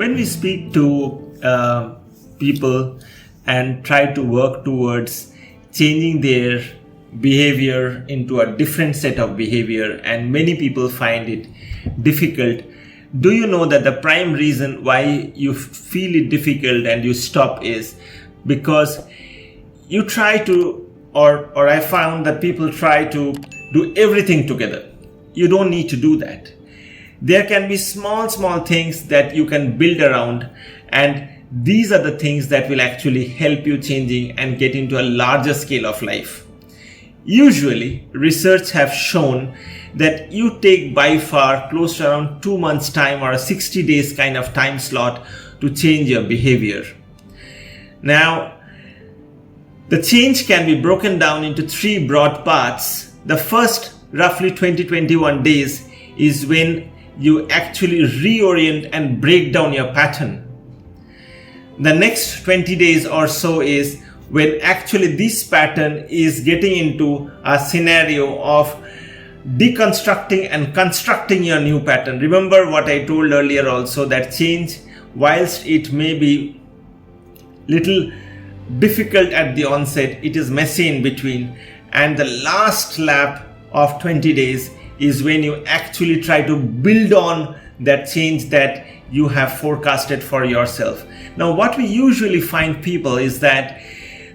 when we speak to people and try to work towards changing their behavior into a different set of behavior, and many people find it difficult, do you know that the prime reason why you feel it difficult and you stop is because you try to, or I found that people try to do everything together. You don't need to do that. There can be small things that you can build around, and these are the things that will actually help you changing and get into a larger scale of life. Usually, research have shown that you take by far close to around 2 months time or a 60 days kind of time slot to change your behavior. Now, the change can be broken down into 3 broad parts. The first, roughly 20-21 days, is when you actually reorient and break down your pattern. The next 20 days or so is when actually this pattern is getting into a scenario of deconstructing and constructing your new pattern. Remember what I told earlier also, that change, whilst it may be little difficult at the onset, it is messy in between, and the last lap of 20 days is when you actually try to build on that change that you have forecasted for yourself. Now, what we usually find people is that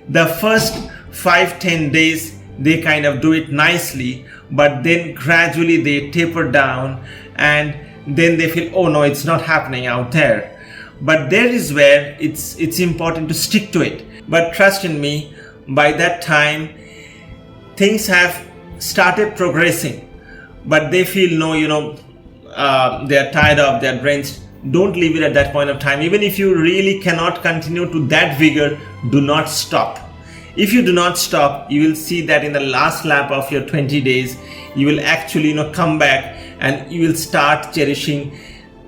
the first 5-10 days they kind of do it nicely, but then gradually they taper down and then they feel, oh no, it's not happening out there. But there is where it's important to stick to it. But trust in me, by that time things have started progressing, but they feel they're tired of their brains. Don't leave it at that point of time. Even if you really cannot continue to that vigor, do not stop. If you do not stop, you will see that in the last lap of your 20 days, you will actually come back and you will start cherishing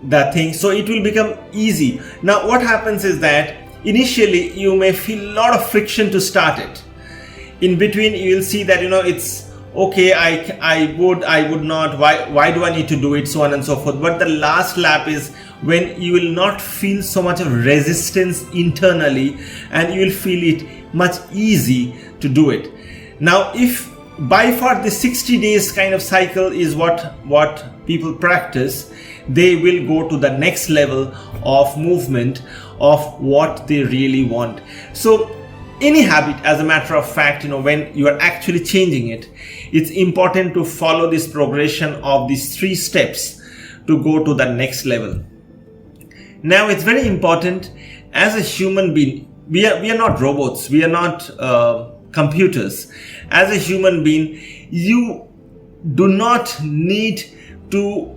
the thing. So it will become easy. Now what happens is that initially you may feel a lot of friction to start it. In between you will see that it's okay, I would not, why do I need to do it, so on and so forth. But the last lap is when you will not feel so much of resistance internally, and you will feel it much easy to do it. Now, if by far the 60 days kind of cycle is what people practice, they will go to the next level of movement of what they really want. So any habit, as a matter of fact, when you are actually changing it, it's important to follow this progression of these 3 steps to go to the next level. Now, it's very important as a human being. We are not robots. We are not computers. As a human being, you do not need to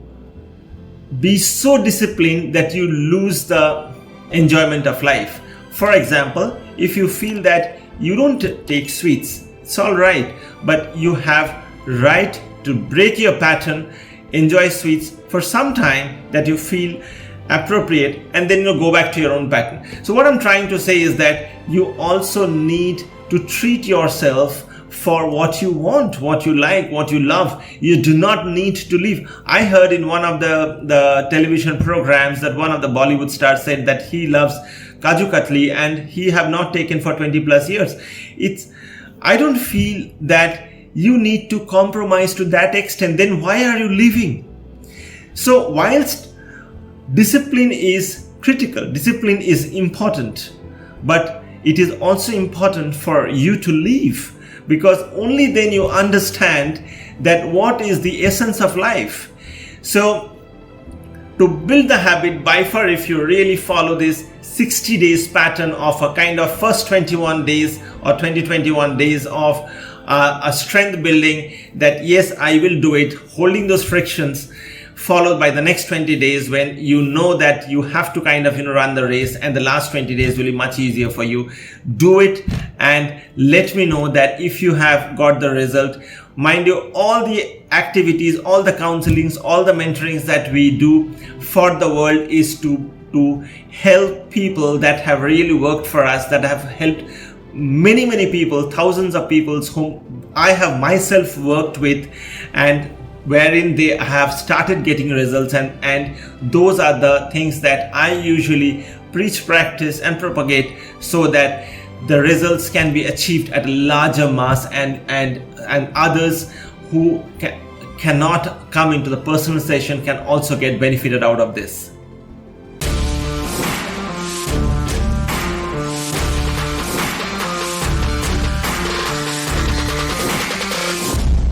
be so disciplined that you lose the enjoyment of life. For example, if you feel that you don't take sweets, it's all right, but you have right to break your pattern, enjoy sweets for some time that you feel appropriate, and then go back to your own pattern. So what I'm trying to say is that you also need to treat yourself for what you want, what you like, what you love. You do not need to leave. I heard in one of the television programs that one of the Bollywood stars said that he loves Kaju Katli and he have not taken for 20 plus years. I don't feel that you need to compromise to that extent. Then why are you leaving? So whilst discipline is critical, discipline is important, but it is also important for you to leave, because only then you understand that what is the essence of life. So to build the habit, by far, if you really follow this 60 days pattern of a kind of first 21 days or 20-21 days of a strength building, that yes, I will do it, holding those frictions, followed by the next 20 days when you know that you have to kind of run the race, and the last 20 days will be much easier for you. Do it and let me know that if you have got the result. Mind you, all the activities, all the counselings, all the mentorings that we do for the world is to help people that have really worked for us, that have helped many people, thousands of people whom I have myself worked with, and wherein they have started getting results, and those are the things that I usually preach, practice and propagate, so that the results can be achieved at a larger mass, and others who cannot come into the personal session can also get benefited out of this.